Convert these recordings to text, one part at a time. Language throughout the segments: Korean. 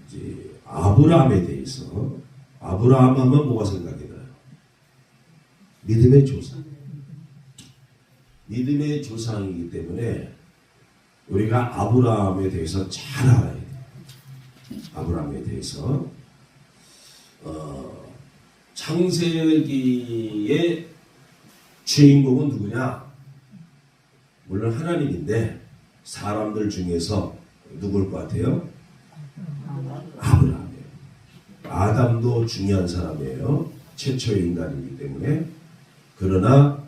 이제 아브라함에 대해서 아브라함 하면 뭐가 생각이 나요? 믿음의 조상. 믿음의 조상이기 때문에 우리가 아브라함에 대해서 잘 알아야 돼요. 아브라함에 대해서 창세기의 주인공은 누구냐? 물론 하나님인데 사람들 중에서 누굴 것 같아요? 아브라함이에요. 아담도 중요한 사람이에요. 최초의 인간이기 때문에. 그러나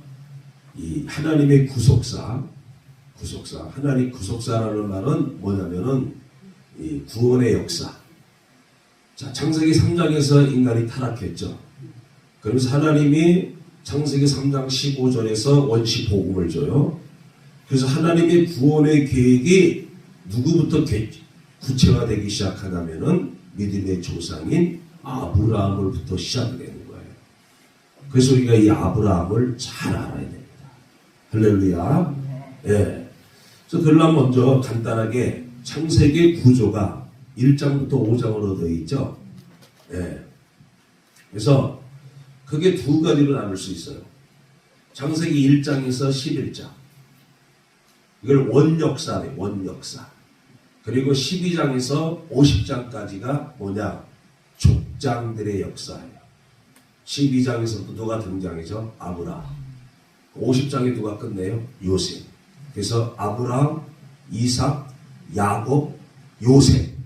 이 하나님의 구속사, 하나님 구속사라는 말은 뭐냐면은 이 구원의 역사. 자, 창세기 3장에서 인간이 타락했죠. 그러면서 하나님이 창세기 3장 15절에서 원시 복음을 줘요. 그래서 하나님의 구원의 계획이 누구부터 구체화되기 시작하냐면은 믿음의 조상인 아브라함으로부터 시작이 되는 거예요. 그래서 우리가 이 아브라함을 잘 알아야 됩니다. 할렐루야. 예. 그래서 그러려면 먼저 간단하게 창세기 구조가 1장부터 5장으로 되어 있죠. 예. 그래서 그게 두 가지로 나눌 수 있어요. 창세기 1장에서 11장. 이걸 원역사래, 원역사. 그리고 12장에서 50장까지가 뭐냐? 족장들의 역사예요. 12장에서도 누가 등장이죠? 아브라함. 50장에 누가 끝내요? 요셉. 그래서 아브라함, 이삭, 야곱, 요셉.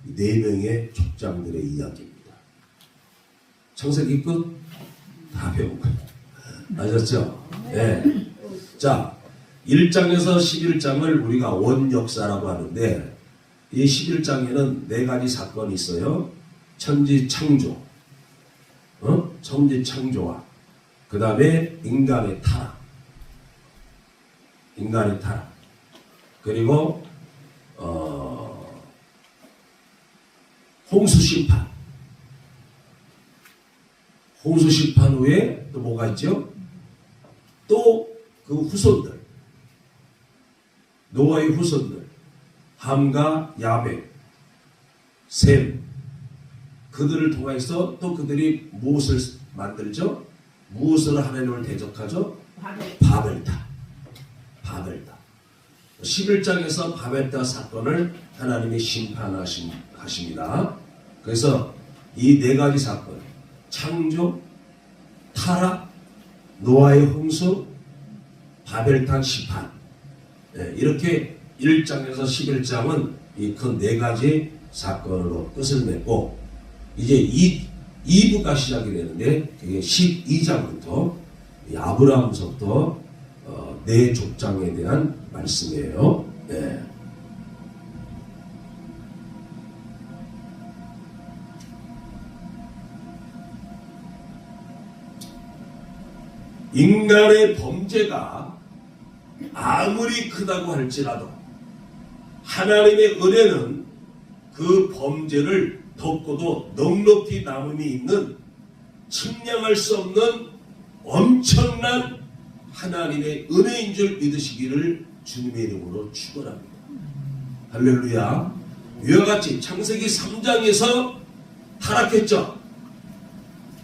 네 명의 족장들의 이야기입니다. 창세기 끝? 다 배운 거예요. 아셨죠? 네. 자, 1장에서 11장을 우리가 원역사라고 하는데 이 11장에는 네 가지 사건이 있어요. 천지창조, 천지창조와 그 다음에 인간의 타락, 그리고 홍수심판. 홍수심판 후에 또 뭐가 있죠? 또 그 후손들, 노아의 후손들, 함과 야벳, 셈, 그들을 통해서 또 그들이 무엇을 만들죠? 무엇으로 하나님을 대적하죠? 바벨탑. 11장에서 바벨탑 사건을 하나님이 심판하십니다. 그래서 이 네 가지 사건, 창조, 타락, 노아의 홍수, 바벨탑 심판, 이렇게 1장에서 11장은 이 큰 네 가지 사건으로 끝을 맺고 이제 2부가 시작이 되는데 그게 12장부터 아브라함서부터 네 족장에 대한 말씀이에요. 네. 인간의 범죄가 아무리 크다고 할지라도 하나님의 은혜는 그 범죄를 덮고도 넉넉히 남음이 있는 측량할 수 없는 엄청난 하나님의 은혜인 줄 믿으시기를 주님의 이름으로 축원합니다. 할렐루야. 이와 같이 창세기 3장에서 타락했죠.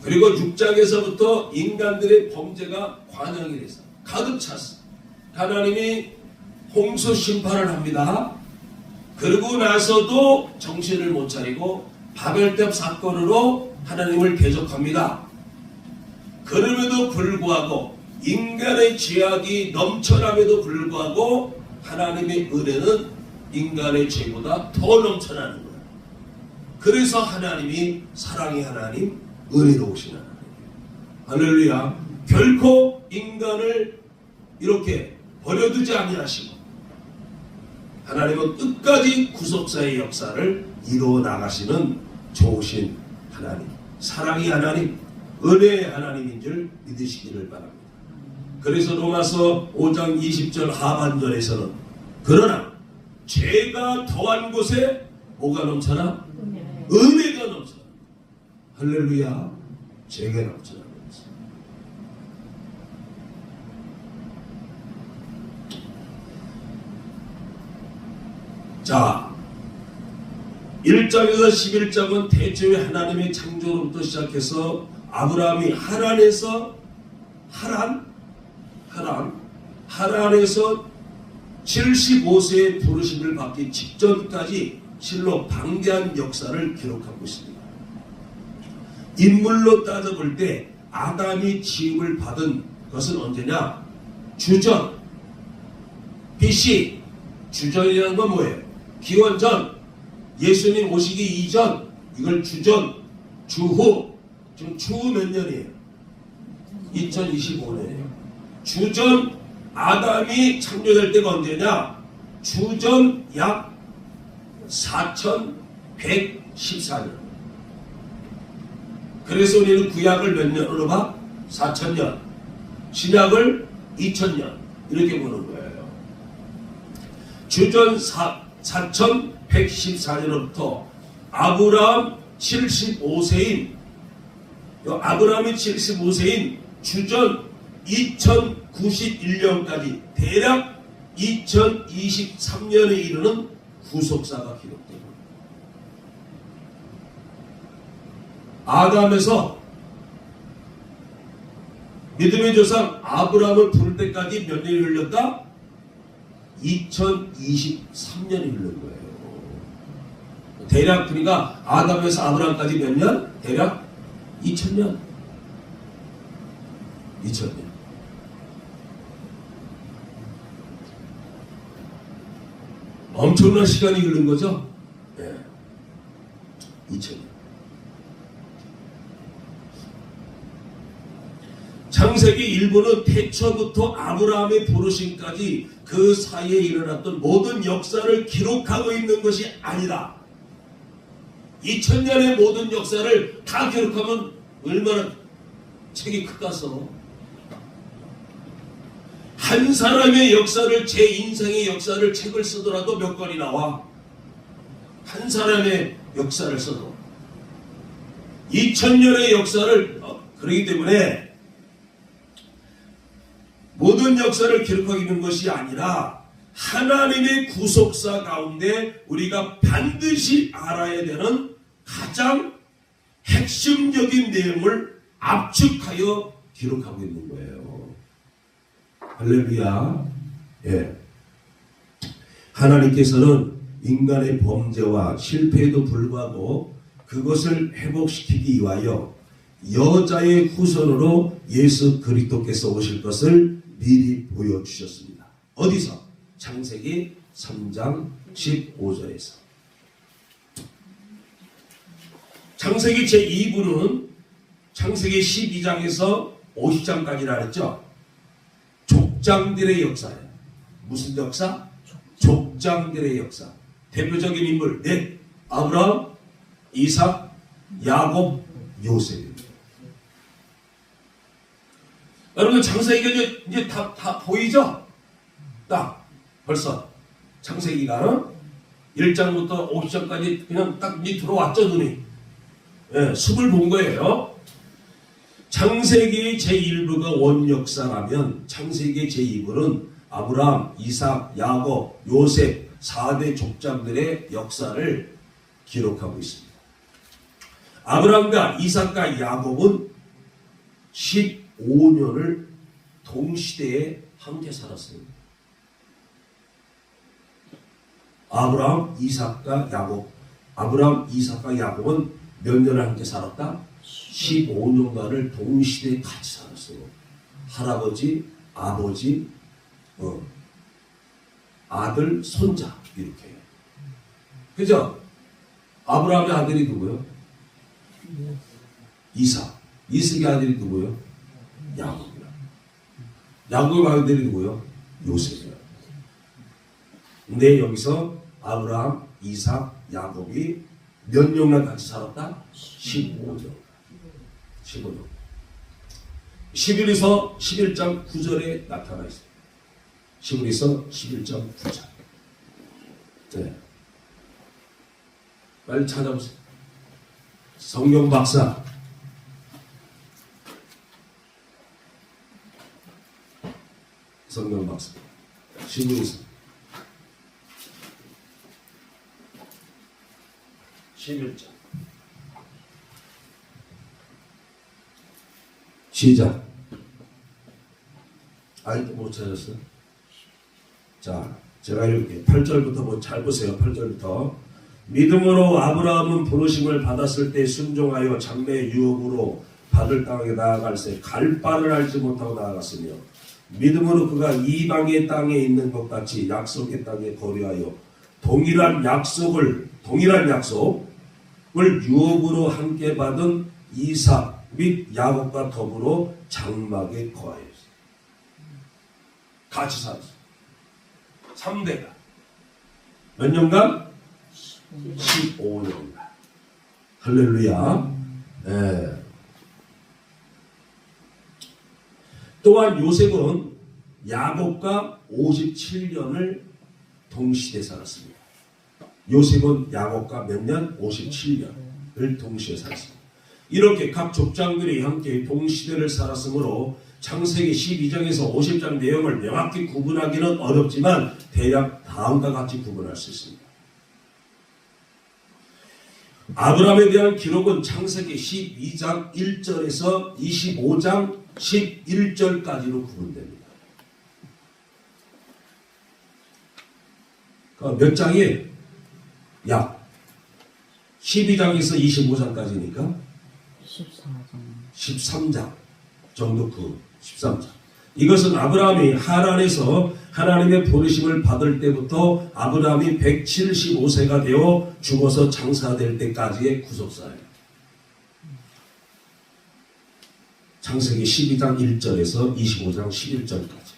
그리고 6장에서부터 인간들의 범죄가 관영이 돼서 가득 찼어. 하나님이 홍수 심판을 합니다. 그러고 나서도 정신을 못 차리고 바벨탑 사건으로 하나님을 대적합니다. 그럼에도 불구하고 인간의 죄악이 넘쳐남에도 불구하고 하나님의 은혜는 인간의 죄보다 더 넘쳐나는 거예요. 그래서 하나님이 사랑의 하나님, 은혜로우신 하나님. 할렐루야. 결코 인간을 이렇게 버려두지 아니하시고 하나님은 끝까지 구속사의 역사를 이루어 나가시는 좋으신 하나님, 사랑의 하나님, 은혜의 하나님인 줄 믿으시기를 바랍니다. 그래서 로마서 5장 20절 하반절에서는 그러나 죄가 더한 곳에 뭐가 넘쳐나? 은혜가 넘쳐나. 할렐루야. 죄가 넘쳐나. 자, 1장에서 11장은 대초에 하나님의 창조로부터 시작해서 아브라함이 하란에서 75세의 부르심을 받기 직전까지 실로 방대한 역사를 기록하고 있습니다. 인물로 따져볼 때 아담이 지음을 받은 것은 언제냐? 주전, BC. 주전이라는 건 뭐예요? 기원전, 예수님 오시기 이전, 이걸 주전, 주후. 지금 주후 몇 년이에요? 2025년이에요. 주전 아담이 창조될 때가 언제냐? 주전 약 4114년. 그래서 우리는 구약을 몇 년으로 봐? 4000년. 신약을 2000년. 이렇게 보는 거예요. 주전 4114년부터 아브라함 75세인 아브라함이 75세인 주전 2091년까지 대략 2023년에 이르는 구속사가 기록됩니다. 아담에서 믿음의 조상 아브라함을 부를 때까지 몇 년이 흘렀다? 2023년이 흐른 거예요. 대략 그러니까 아담에서 아브라함까지 몇 년? 대략 2000년. 2000년. 엄청난 시간이 흐른 거죠? 네. 2000년. 창세기 일부는 태초부터 아브라함의 부르심까지 그 사이에 일어났던 모든 역사를 기록하고 있는 것이 아니라 2000년의 모든 역사를 다 기록하면 얼마나 책이 크다서 한 사람의 역사를 제 인생의 역사를 책을 쓰더라도 몇 권이 나와. 한 사람의 역사를 써도 2000년의 역사를 그러기 때문에 모든 역사를 기록하고 있는 것이 아니라 하나님의 구속사 가운데 우리가 반드시 알아야 되는 가장 핵심적인 내용을 압축하여 기록하고 있는 거예요. 할렐루야. 예. 하나님께서는 인간의 범죄와 실패에도 불구하고 그것을 회복시키기 위하여 여자의 후손으로 예수 그리스도께서 오실 것을 미리 보여주셨습니다. 어디서? 창세기 3장 15절에서. 창세기 제2부는 창세기 12장에서 50장까지라 그랬죠. 족장들의 역사예요. 무슨 역사? 족장들의 역사. 대표적인 인물 네, 아브라함, 이삭, 야곱, 요셉입니다. 여러분 창세기가 이제 다 보이죠? 딱 벌써 창세기가 1장부터 50장까지 그냥 딱 들어왔죠 눈이. 예, 숲을 본 거예요. 창세기 제1부가 원역사라면 창세기 제2부는 아브라함, 이삭, 야곱, 요셉 4대 족장들의 역사를 기록하고 있습니다. 아브라함과 이삭과 야곱은 15년을 동시대에 함께 살았어요. 아브라함, 이삭과 야곱은 몇 년을 함께 살았다? 15년간을 동시대에 같이 살았어요. 할아버지, 아버지, 아들, 손자 이렇게. 그죠? 아브라함의 아들이 누구요? 이삭. 이삭의 아들이 누구요? 야곱이야. 야곱의 아들이 누구요? 요셉이야. 근데 여기서 아브라함, 이삭, 야곱이 몇 년간 같이 살았다? 15년. 15년. 11에서 11장 9절에 나타나 있어요. 11에서 11장 9절. 네. 빨리 찾아보세요. 성경 박사. 성경 박사. 11에서 11장. 시작. 아직도 못 찾았어? 자, 제가 이렇게 8절부터 잘 보세요. 8절부터. 믿음으로 아브라함은 부르심을 받았을 때 순종하여 장래의 유업으로 받을 땅에 나아갈새 갈 바를 알지 못하고 나아갔으며 믿음으로 그가 이방의 땅에 있는 것 같이 약속의 땅에 거류하여 동일한 약속을 유업으로 함께 받은 이삭 및 야곱과 더불어 장막에 거하였어요. 같이 살았어요. 3대가 몇 년간? 15년간. 할렐루야. 네. 또한 요셉은 야곱과 57년을 동시에 살았습니다. 요셉은 야곱과 몇 년? 57년을 동시에 살았습니다. 이렇게 각 족장들이 함께 동시대를 살았으므로 창세기 12장에서 50장 내용을 명확히 구분하기는 어렵지만 대략 다음과 같이 구분할 수 있습니다. 아브라함에 대한 기록은 창세기 12장 1절에서 25장 11절까지로 구분됩니다. 몇 장이에요? 약 12장에서 25장까지니까 13장 정도 13장. 이것은 아브라함이 하란에서 하나님의 부르심을 받을 때부터 아브라함이 175세가 되어 죽어서 장사될 때까지의 구속사예요. 창세기 12장 1절에서 25장 11절까지.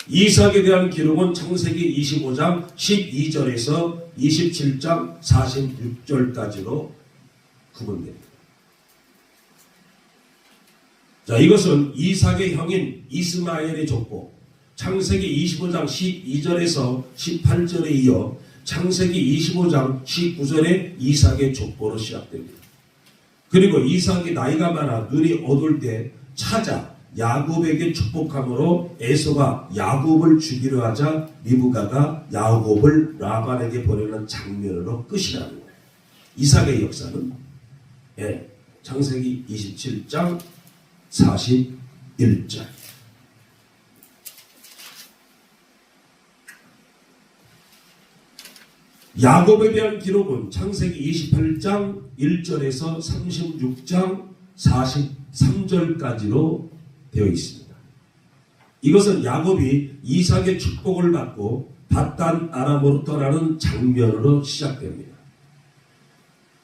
이삭에 대한 기록은 창세기 25장 12절에서 27장 46절까지로 구분됩니다. 자, 이것은 이삭의 형인 이스마엘의 족보, 창세기 25장 12절에서 18절에 이어 창세기 25장 19절에 이삭의 족보로 시작됩니다. 그리고 이삭이 나이가 많아 눈이 어두울 때 찾아 야곱에게 축복함으로 에서가 야곱을 죽이려 하자 리브가가 야곱을 라반에게 보내는 장면으로 끝이 나는 거예요. 이삭의 역사는 창세기 27장 41절. 야곱에 대한 기록은 창세기 28장 1절에서 36장 43절까지로 되어 있습니다. 이것은 야곱이 이삭의 축복을 받고 밧단 아람으로 떠나는 장면으로 시작됩니다.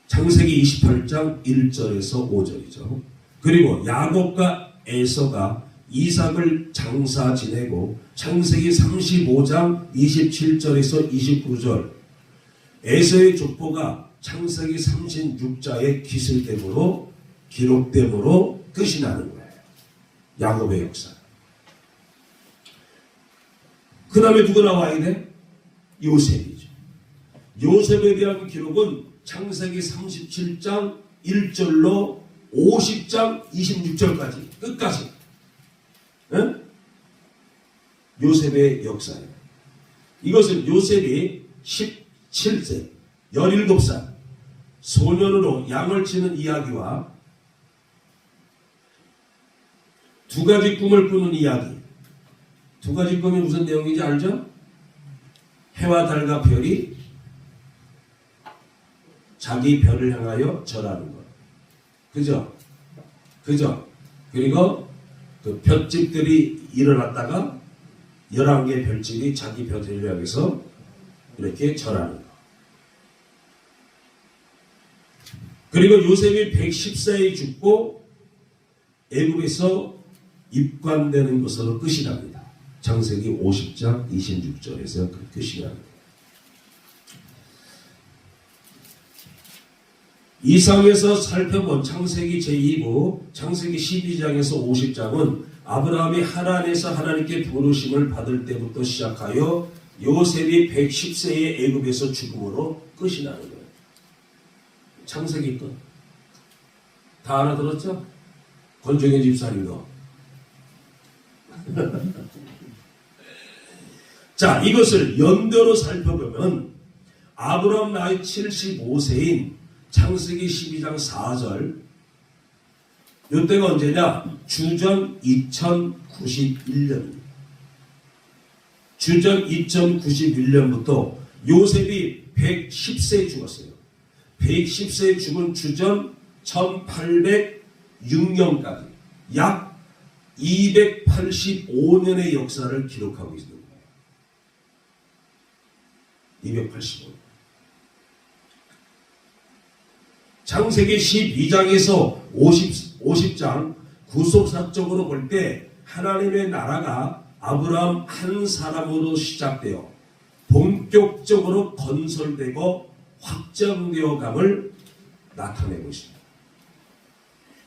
창세기 28장 1절에서 5절이죠. 그리고 야곱과 에서가 이삭을 장사 지내고 창세기 35장 27절에서 29절 에서의 족보가 창세기 36자의 기술됨으로 기록됨으로 끝이 나는 거예요. 야곱의 역사. 그 다음에 누가 나와야 돼? 요셉이죠. 요셉에 대한 기록은 창세기 37장 1절로 50장 26절까지 끝까지 요셉의 역사예요. 이것은 요셉이 17세 17살 소년으로 양을 치는 이야기와 두 가지 꿈을 꾸는 이야기. 두 가지 꿈이 무슨 내용인지 알죠? 해와 달과 별이 자기 별을 향하여 절하는 것. 그죠? 그리고 그 별집들이 일어났다가 11개의 별집이 자기 별을 향해서 이렇게 절하는 것. 그리고 요셉이 110세에 죽고 애굽에서 입관되는 것으로 끝이 납니다. 창세기 50장 26절에서 끝이 납니다. 이상에서 살펴본 창세기 제2부 창세기 12장에서 50장은 아브라함이 하란에서 하나님께 부르심을 받을 때부터 시작하여 요셉이 110세의 애굽에서 죽음으로 끝이 나는 거예요. 창세기 끝. 다 알아들었죠? 권정혜 집사님 거. 자, 이것을 연대로 살펴보면 아브라함 나이 75세인 창세기 12장 4절. 이때가 언제냐? 주전 2091년. 주전 2091년부터 요셉이 110세에 죽었어요. 110세에 죽은 주전 1806년까지 약 285년의 역사를 기록하고 있는 거예요. 285년. 창세기 12장에서 50장 구속사적으로 볼 때 하나님의 나라가 아브라함 한 사람으로 시작되어 본격적으로 건설되고 확장되어 감을 나타내고 있습니다.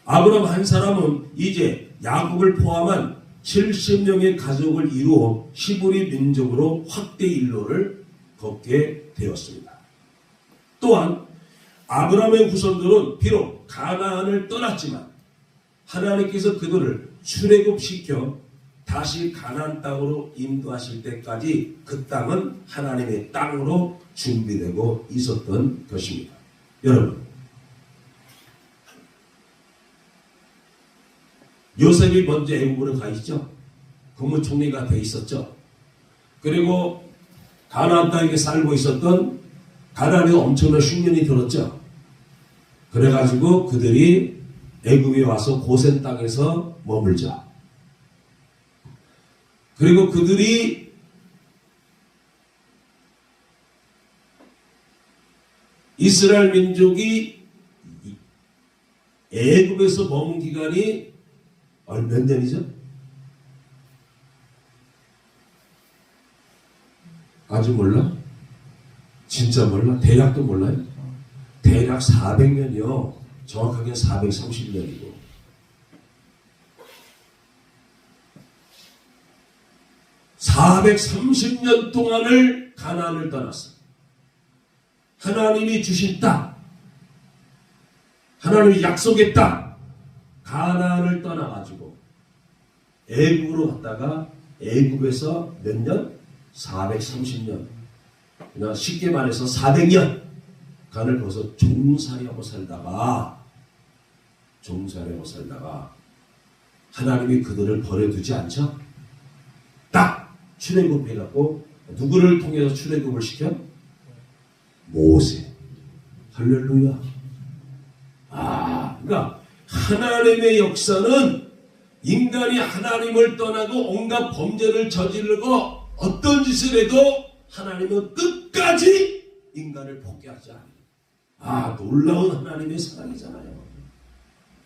아브라함 한 사람은 이제 야곱을 포함한 70명의 가족을 이루어 히브리 민족으로 확대 일로를 걷게 되었습니다. 또한 아브라함의 후손들은 비록 가나안을 떠났지만 하나님께서 그들을 출애굽시켜 다시 가나안 땅으로 인도하실 때까지 그 땅은 하나님의 땅으로 준비되고 있었던 것입니다. 여러분, 요셉이 먼저 애굽으로 가 있죠. 국무총리가 돼 있었죠. 그리고 가나안 땅에 살고 있었던 가나안에 엄청난 흉년이 들었죠. 그래가지고 그들이 애굽에 와서 고센 땅에서 머물자. 그리고 그들이 이스라엘 민족이 애굽에서 머문 기간이 몇 년이죠? 아직 몰라? 진짜 몰라? 대략도 몰라요? 대략 400년이요. 정확하게는 430년이고. 430년 동안을 가나안을 떠났어. 하나님이 주신 땅, 하나님이 약속의 땅, 가나안을 떠나가지고 애굽으로 갔다가 애굽에서 몇 년? 430년. 그냥 쉽게 말해서 400년 간을 거기서 종살이하고 살다가 하나님이 그들을 버려두지 않죠? 딱 출애굽해갖고 누구를 통해서 출애굽을 시켜? 모세. 할렐루야. 그러니까 하나님의 역사는 인간이 하나님을 떠나고 온갖 범죄를 저지르고 어떤 짓을 해도 하나님은 끝까지 인간을 포기하지 않아요. 놀라운 하나님의 사랑이잖아요.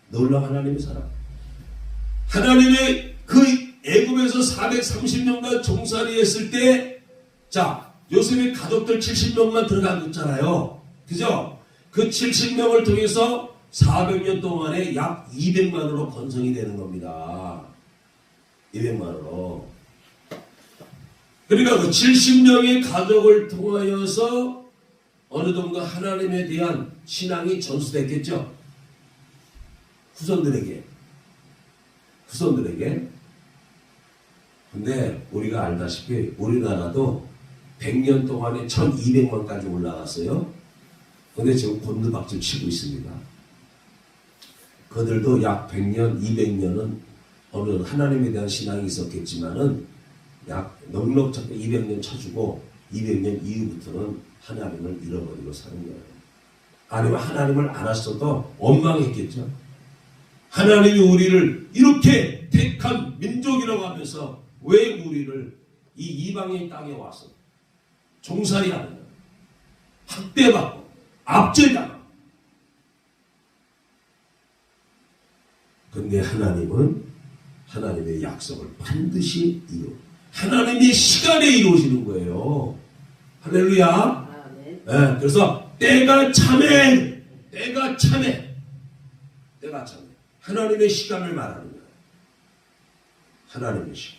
놀라운 하나님의 사랑. 하나님의 그 애굽에서 430년간 종살이 했을 때, 자, 요셉의 가족들 70명만 들어갔잖아요. 그죠? 그 70명을 통해서 400년 동안에 약 200만으로 건성이 되는 겁니다. 200만으로. 그러니까 그 70명의 가족을 통하여서 어느 정도 하나님에 대한 신앙이 전수됐겠죠? 후손들에게. 근데 우리가 알다시피 우리나라도 100년 동안에 1200만까지 올라갔어요. 근데 지금 곤두박질 치고 있습니다. 그들도 약 100년, 200년은 어느 하나님에 대한 신앙이 있었겠지만은 약 넉넉 200년 쳐주고 200년 이후부터는 하나님을 잃어버리고 사는 거예요. 아니면 하나님을 알았어도 원망했겠죠. 하나님이 우리를 이렇게 택한 민족이라고 하면서 왜 우리를 이 이방인 땅에 와서 종살이하는 거예요. 학대받고 압제당하고. 근데 하나님은 하나님의 약속을 반드시 하나님의 시간에 이루어지는 거예요. 할렐루야. 네. 그래서 때가 참해. 하나님의 시간을 말하는 거예요. 하나님의 시간.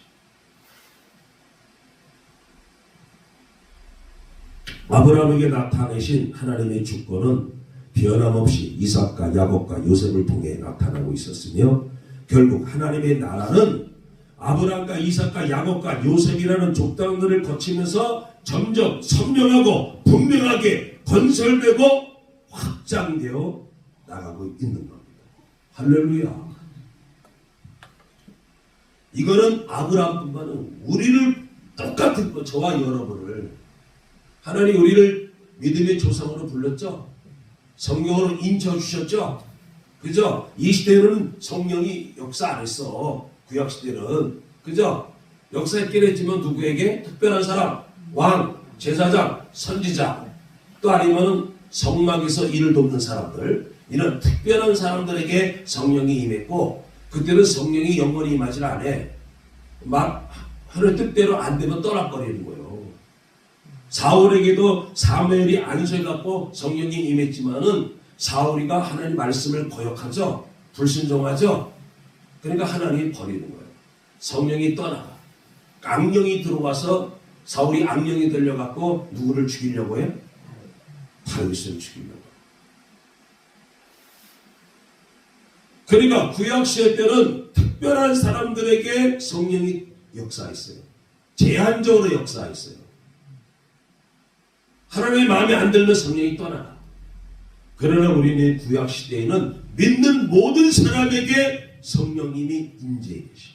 아브라함에게 나타내신 하나님의 주권은 변함없이 이삭과 야곱과 요셉을 통해 나타나고 있었으며, 결국 하나님의 나라는 아브라함과 이삭과 야곱과 요셉이라는 족당들을 거치면서 점점 선명하고 분명하게 건설되고 확장되어 나가고 있는 겁니다. 할렐루야. 이거는 아브라함뿐만 우리를 똑같은 거, 저와 여러분을 하나님 우리를 믿음의 조상으로 불렀죠. 성령으로 인쳐주셨죠. 그죠? 이 시대는 성령이 역사 안 했어. 구약시대는. 그죠? 역사했긴 했지만 누구에게? 특별한 사람, 왕, 제사장, 선지자, 또 아니면 성막에서 일을 돕는 사람들, 이런 특별한 사람들에게 성령이 임했고, 그때는 성령이 영원히 임하지 않아. 막 하늘 뜻대로 안 되면 떠나버리는 거예요. 사울에게도 사무엘이 안수해갖고 성령이 임했지만은 사울이가 하나님 말씀을 거역하죠. 불순종하죠. 그러니까 하나님이 버리는 거예요. 성령이 떠나가. 악령이 들어와서 사울이 악령이 들려갖고 누구를 죽이려고 해요? 다윗을 죽이려고. 그러니까 구약시대 때는 특별한 사람들에게 성령이 역사했어요. 제한적으로 역사했어요. 하나님의 마음에 안 들면 성령이 떠나가. 그러나 우리는 구약시대에는 믿는 모든 사람에게 성령님이 임재해 계시.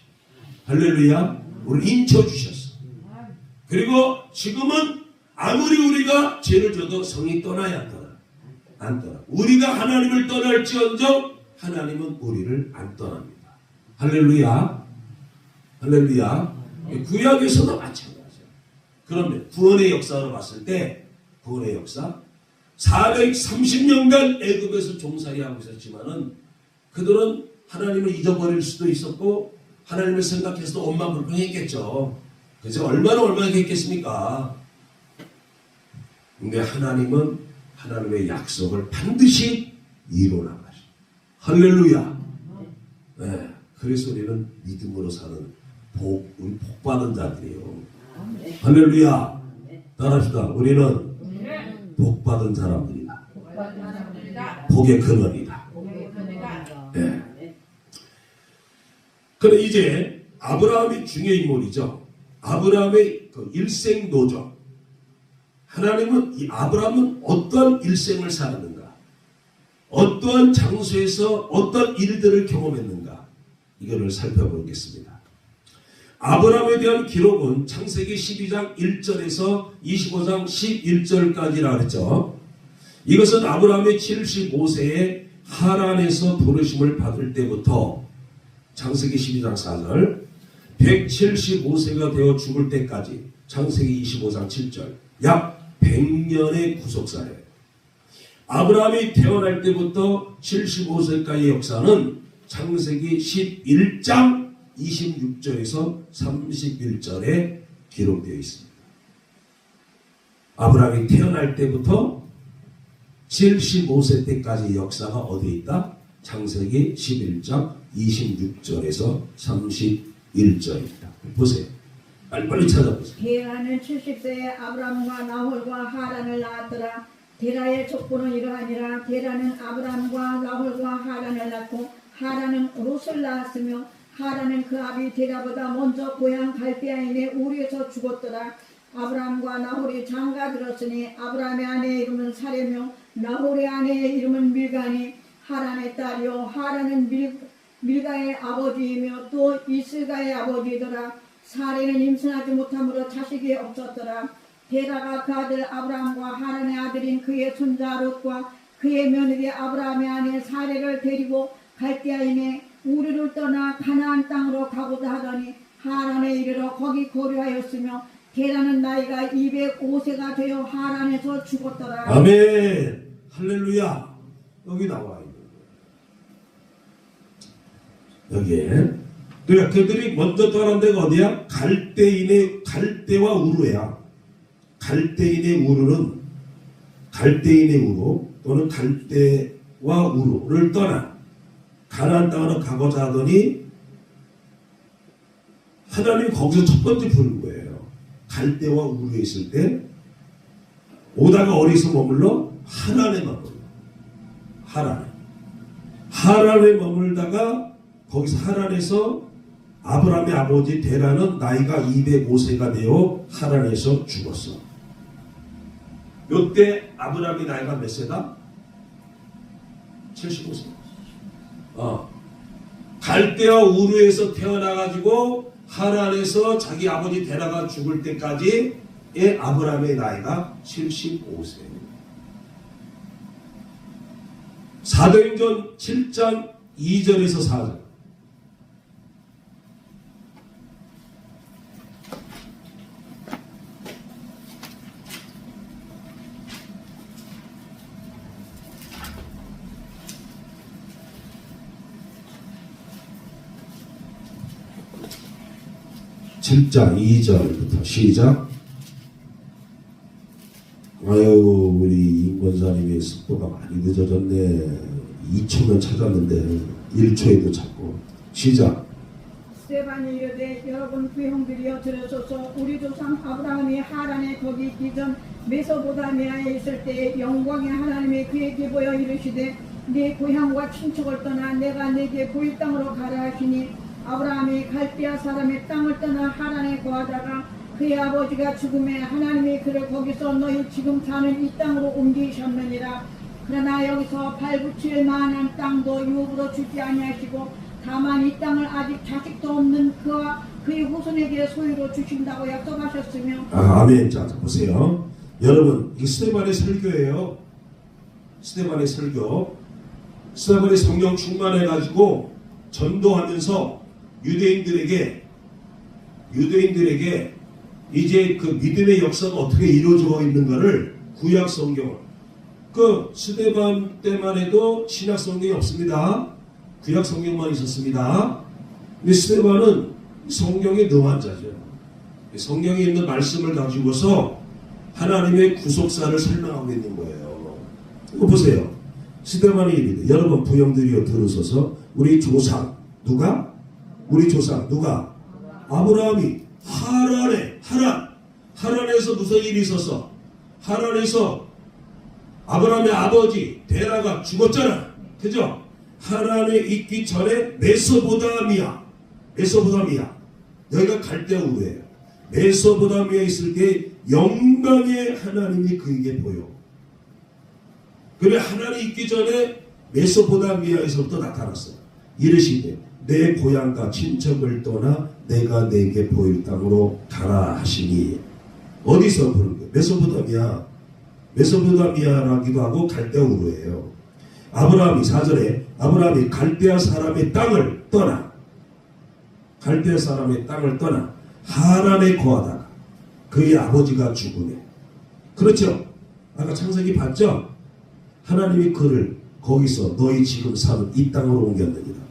할렐루야. 우리 인쳐주셨어. 그리고 지금은 아무리 우리가 죄를 져도 성이 떠나야 안 떠나. 안 떠나. 우리가 하나님을 떠날지언정 하나님은 우리를 안 떠납니다. 할렐루야. 할렐루야. 구약에서도 마찬가지야. 그러면 구원의 역사로 봤을 때 구원의 역사 430년간 애굽에서 종살이하고 있었지만은 그들은 하나님을 잊어버릴 수도 있었고 하나님을 생각해서도 엄만 불평했겠죠. 그래서 얼마나 했겠습니까? 근데 하나님은 하나님의 약속을 반드시 이루어 나가시. 할렐루야. 네, 그래서 우리는 믿음으로 사는 우리 복 받은 자들이에요. 할렐루야. 따라합시다. 우리는 복 받은 사람들이다. 복의 근원이다. 네. 그래 이제 아브라함이 중요한 인물이죠. 아브라함의 그 일생 노정. 하나님은 이 아브라함은 어떠한 일생을 살았는가? 어떠한 장소에서 어떤 일들을 경험했는가? 이거를 살펴보겠습니다. 아브라함에 대한 기록은 창세기 12장 1절에서 25장 11절까지라 그랬죠. 이것은 아브라함이 75세에 하란에서 부르심을 받을 때부터 창세기 12장 4절 175세가 되어 죽을 때까지 창세기 25장 7절 약 100년의 구속사예요. 아브라함이 태어날 때부터 75세까지의 역사는 창세기 11장 26절에서 31절에 기록되어 있습니다. 아브라함이 태어날 때부터 75세 때까지 역사가 어디에 있다? 창세기 11장 26절에서 31절입니다. 보세요. 빨리빨리 찾아보세요. 데라는 70세에 아브람과 나홀과 하란을 낳았더라. 데라의 족보는 이러하니라. 데라는 아브람과 나홀과 하란을 낳고 하란은 롯을 낳았으며 하란은 그 아비 데라보다 먼저 고향 갈대아인의 우리에서 죽었더라. 아브람과 나홀이 장가들었으니 아브람의 아내의 이름은 사레며 나홀의 아내의 이름은 밀가니 하란의 딸이요 하란은 밀가의 아버지이며 또 이스가의 아버지더라. 사레는 임신하지 못함으로 자식이 없었더라. 데라가 그 아들 아브람과 하란의 아들인 그의 손자 롯과 그의 며느리 아브람의 아내 사레를 데리고 갈대아인의 우르를 떠나 가나안 땅으로 가고자 하더니 하란에 이르러 거기 거류하였으며 데라는 나이가 205세가 되어 하란에서 죽었더라. 아멘. 할렐루야. 여기 나와 있는 거예요. 여기에 그러니까 그들이 먼저 떠난 데가 어디야? 갈대와 우르야. 갈대인의 우르는 갈대인의 우르 또는 갈대와 우르를 떠나 가나안 땅으로 가고자 하더니 하나님이 거기서 첫 번째 부른 거예요. 갈대와 우르에 있을 때 오다가 어디서 머물러? 하란에 머물러. 하란에 머물다가 거기서 하란에서 아브라함의 아버지 데라는 나이가 205세가 되어 하란에서 죽었어. 이때 아브라함이 나이가 몇 세다? 75세. 갈대아 우르에서 태어나가지고 하란에서 자기 아버지 데라가 죽을 때까지의 아브라함의 나이가 75세. 사도행전 7장 2절에서 4절. 칠장 2절부터 시작. 아유, 우리 임권사님의 속도가 많이 늦어졌네. 2초면 찾았는데 1초에도 찾고. 시작. 스데반이 이르되 여러분 그 형들이여 들으소서. 우리 조상 아브라함이 하란에 거기 있기 전 메소포타미아에 있을 때에 영광의 하나님이 그에게 보여 이르시되 네 고향과 친척을 떠나 내가 네게 보일 땅으로 가라 하시니 아브라함이 갈대아 사람의 땅을 떠나 하란에 거하다가 그의 아버지가 죽음에 하나님이 그를 거기서 너희 지금 사는 이 땅으로 옮기셨느니라. 그러나 여기서 발붙일 만한 땅도 유업으로 주지 아니하시고 다만 이 땅을 아직 자식도 없는 그와 그의 후손에게 소유로 주신다고 약속하셨으며. 아멘. 자, 보세요. 여러분, 이 스데반의 설교예요. 스데반의 설교. 스데반의 성령 충만해가지고 전도하면서 유대인들에게 이제 그 믿음의 역사가 어떻게 이루어져 있는가를 구약 성경을, 그 스데반 때만 해도 신약 성경이 없습니다. 구약 성경만 있었습니다. 근데 스데반은 성경의 능환자죠. 성경에 있는 말씀을 가지고서 하나님의 구속사를 설명하고 있는 거예요. 이거 보세요. 스데반이 이르되 여러분 부형들이여 들으소서. 우리 조상 누가? 아브라함이 하란에서 무슨 일이 있었어? 하란에서 아브라함의 아버지 데라가 죽었잖아. 그죠? 하란에 있기 전에 메소포타미아 여기가 갈대아 우르예요. 메소포타미아에 있을 때 영광의 하나님이 그에게 보여. 그래, 하나님 있기 전에 메소포타미아에서부터 나타났어요. 이르시되 내 고향과 친척을 떠나 내가 내게 보일 땅으로 가라 하시니. 어디서 부른 거예요? 메소포타미아라기도 하고 갈대아 우르예요. 아브라함이 4절에 아브라함이 갈대아 사람의 땅을 떠나 하란에 거하다가 그의 아버지가 죽으며. 그렇죠? 아까 창세기 봤죠? 하나님이 그를 거기서 너희 지금 사는 이 땅으로 옮겼느니라.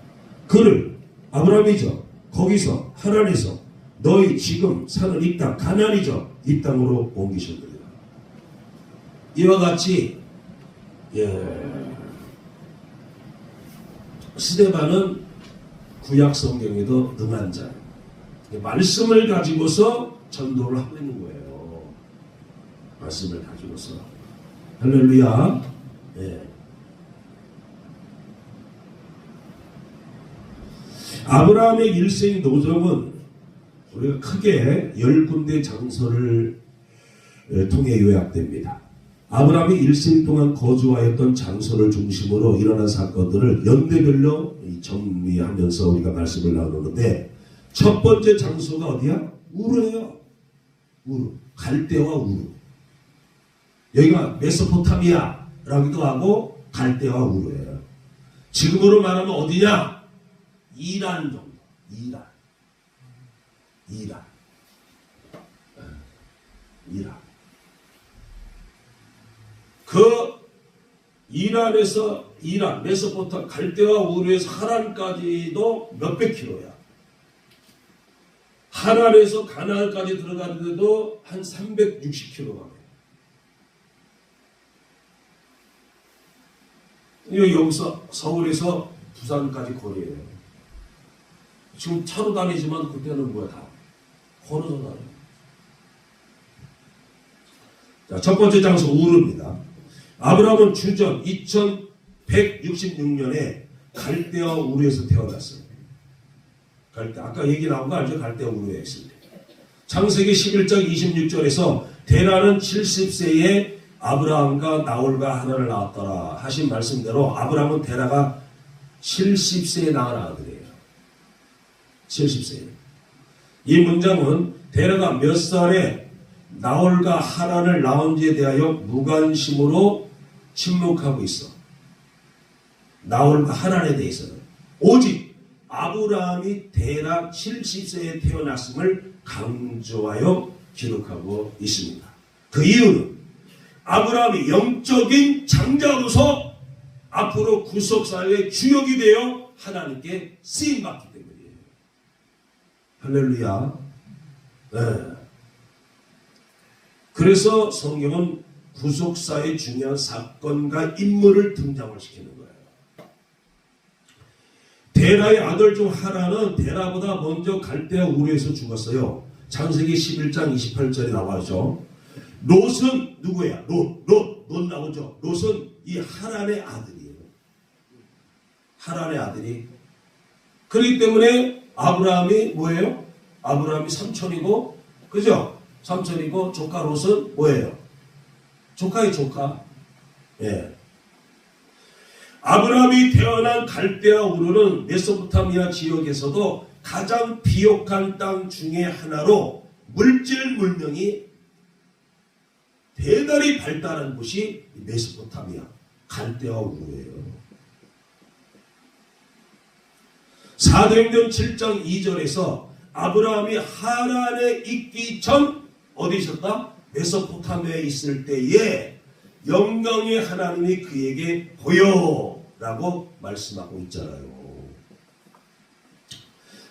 그를, 아브라함이죠, 거기서 하란에서 너희 지금 사는 이 땅, 가나안이죠, 이 땅으로 옮기셨느니라. 이와 같이 스데반은 구약 성경에도 능한 자, 말씀을 가지고서 전도를 하고 있는 거예요. 말씀을 가지고서. 할렐루야. 아브라함의 일생 노정은 우리가 크게 10군데 장소를 통해 요약됩니다. 아브라함이 일생 동안 거주하였던 장소를 중심으로 일어난 사건들을 연대별로 정리하면서 우리가 말씀을 나누는데, 첫 번째 장소가 어디야? 우르예요. 우르. 갈대와 우르. 여기가 메소포타미아라기도 하고 갈대와 우르예요. 지금으로 말하면 어디냐? 이란 정도. 이란. 그 이란에서 메소포타 갈대와 우르에서 하란까지도 몇백 킬로야. 하란에서 가나안까지 들어가는데도 한 360킬로가 돼. 여기서 서울에서 부산까지 거리예요. 지금 차로 다니지만 그때는 뭐야, 다 걸어서 다녀. 자, 첫 번째 장소 우르입니다. 아브라함은 주전 2166년에 갈대아 우르에서 태어났어요. 아까 얘기 나온 거 알죠? 갈대아 우르에 있습니다. 창세기 11장 26절에서 데라는 70세에 아브라함과 나홀과 하란을 낳았더라 하신 말씀대로 아브라함은 데라가 70세에 낳은 아들이에요. 70세. 이 문장은 데라가 몇 살에 나홀과 하란을 낳은지에 대하여 무관심으로 침묵하고 있어. 나홀과 하란에 대해서는 오직 아브라함이 데라 70세에 태어났음을 강조하여 기록하고 있습니다. 그 이유는 아브라함이 영적인 장자로서 앞으로 구속사회의 주역이 되어 하나님께 쓰임받기 때문이에요. 할렐루야. 네. 그래서 성경은 구속사의 중요한 사건과 인물을 등장을 시키는 거예요. 데라의 아들 중 하나는 데라보다 먼저 갈대아 우르에서 죽었어요. 창세기 11장 28절에 나와죠. 롯은 누구야? 롯 나오죠. 롯은 이 하란의 아들이에요. 하란의 아들이. 그렇기 때문에 아브라함이 뭐예요? 아브라함이 삼촌이고, 그죠? 삼촌이고, 조카 롯은 뭐예요? 조카의 조카. 예. 아브라함이 태어난 갈대아 우르는 메소포타미아 지역에서도 가장 비옥한 땅 중에 하나로 물질 문명이 대단히 발달한 곳이 메소포타미아 갈대아 우르예요. 사도행전 7장 2절에서 아브라함이 하란에 있기 전 어디 있었다? 메소포타미아에 있을 때에 영광의 하나님이 그에게 보여라고 말씀하고 있잖아요.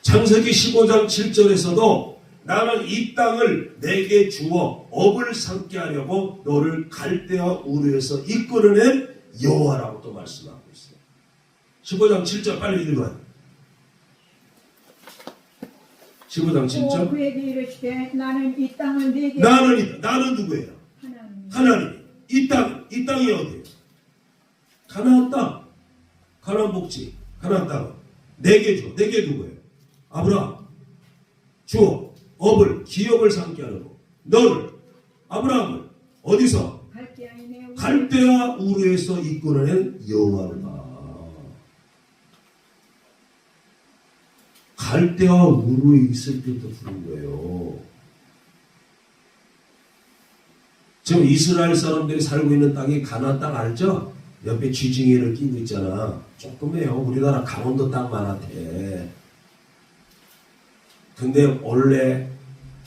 창세기 15장 7절에서도 나는 이 땅을 내게 주어 업을 삼게 하려고 너를 갈대아 우르에서 이끌어낸 여호와라고 또 말씀하고 있어요. 15장 7절 빨리 읽어요. 15장 7절. 그에게 이르시되 나는 이 땅을 내게 나는 누구예요? 하나님. 이 땅이 어디예요? 가나안 땅. 가나안 복지. 가나안 땅. 내게 줘. 내게 누구예요? 아브라함. 주어. 업을, 기업을 삼게 하려고. 너를, 아브라함을 어디서? 갈대아 우르에서 이끌어낸 여호와다. 갈대아 우르에 있을 때부터 부른 거예요. 지금 이스라엘 사람들이 살고 있는 땅이 가나안 땅 알죠? 옆에 쥐징이를 끼고 있잖아. 조금해요. 우리나라 강원도 땅만한테. 근데 원래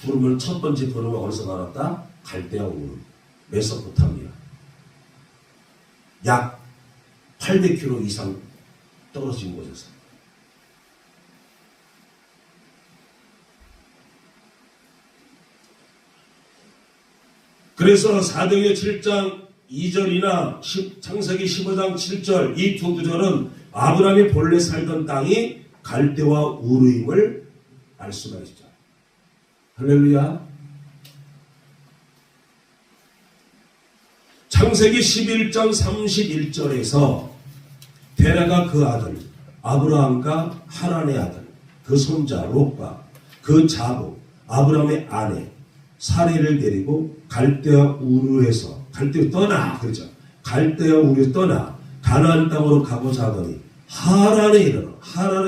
부르면 첫 번째 부르면 어디서 나왔다? 갈대아 우르, 메소포타미아. 약 800km 이상 떨어진 곳에서. 그래서 사도행전 7장 2절이나 창세기 15장 7절 이 두 구절은 아브라함이 본래 살던 땅이 갈대아 우르임을 알 수가 있죠. 할렐루야. 창세기 11장 31절에서 데라가 그 아들 아브라함과 하란의 아들 그 손자 롯과 그 자부 아브라함의 아내 사례를 데리고 갈대아 우르에서 갈대아 떠나 그렇죠. 갈대아 우르에서 떠나 가나안 땅으로 가고자 하더니 하란에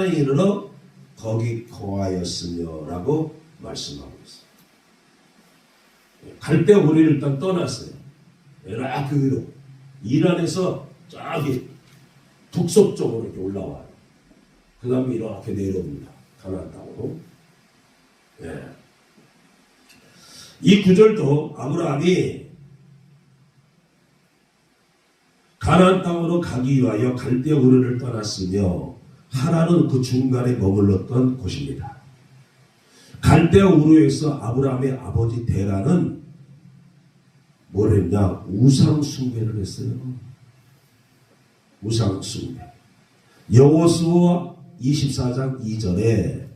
이르러 거기 거하였으며 라고 말씀하고 있어요. 갈대아 우르를 일단 떠났어요. 이렇게 위로 이란에서 저기 북서 쪽으로 이렇게 올라와요. 그 다음에 이렇게 내려옵니다. 가나안 땅으로. 예. 이 구절도 아브라함이 가나안 땅으로 가기 위하여 갈대아 우르를 떠났으며 하란은 그 중간에 머물렀던 곳입니다. 갈대아 우르에서 아브라함의 아버지 데라는 뭘 했냐? 우상 숭배를 했어요. 우상 숭배. 여호수아 24장 2절에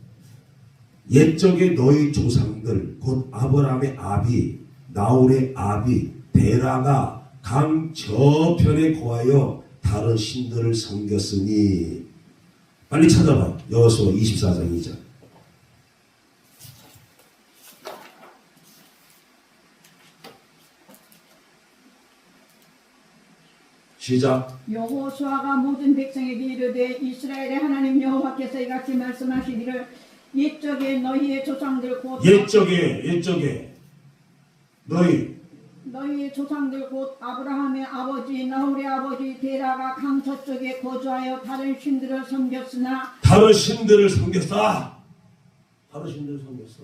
옛적의 너희 조상들 곧 아브라함의 아비 나홀의 아비 데라가 강 저편에 거하여 다른 신들을 섬겼으니 빨리 찾아봐. 여호수아 24장 2절. 시작. 여호수아가 모든 백성에게 이르되 이스라엘의 하나님 여호와께서 이같이 말씀하시기를 옛적에 너희의 조상들 곧 옛적에 너희의 조상들 곧 아브라함의 아버지 나홀의 아버지 데라가 강 저쪽에 거주하여 다른 신들을 섬겼으나 다른 신들을 섬겼어.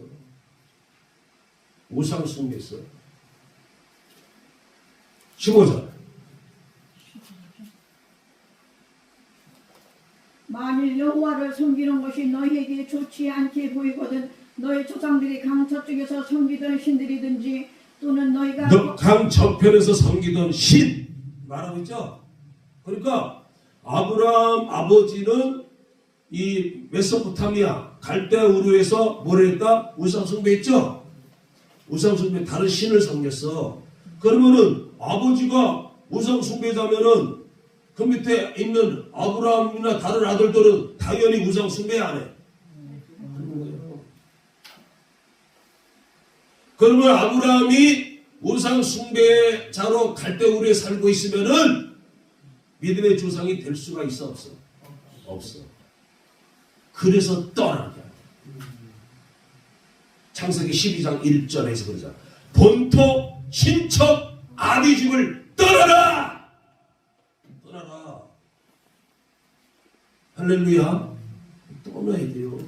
우상 숭배했어. 15절. 만일 여호와를 섬기는 것이 너희에게 좋지 않게 보이거든 너희 조상들이 강 저쪽에서 섬기던 신들이든지 또는 너희가 강 저편에서 섬기던 신 말하고 있죠. 그러니까 아브라함 아버지는 이 메소포타미아 갈대아 우르에서 뭘 했다? 우상 숭배했죠. 우상 숭배 다른 신을 섬겼어. 그러면은 아버지가 우상 숭배자면은 그 밑에 있는 아브라함이나 다른 아들들은 당연히 우상 숭배 안 해. 그러면 아브라함이 우상 숭배자로 갈대우르에 살고 있으면은 믿음의 조상이 될 수가 있어 없어? 없어. 그래서 떠나게. 창세기 12장 1절에서 그러자. 본토 친척 아비 집을 떠나라. 할렐루야. 떠나야 돼요.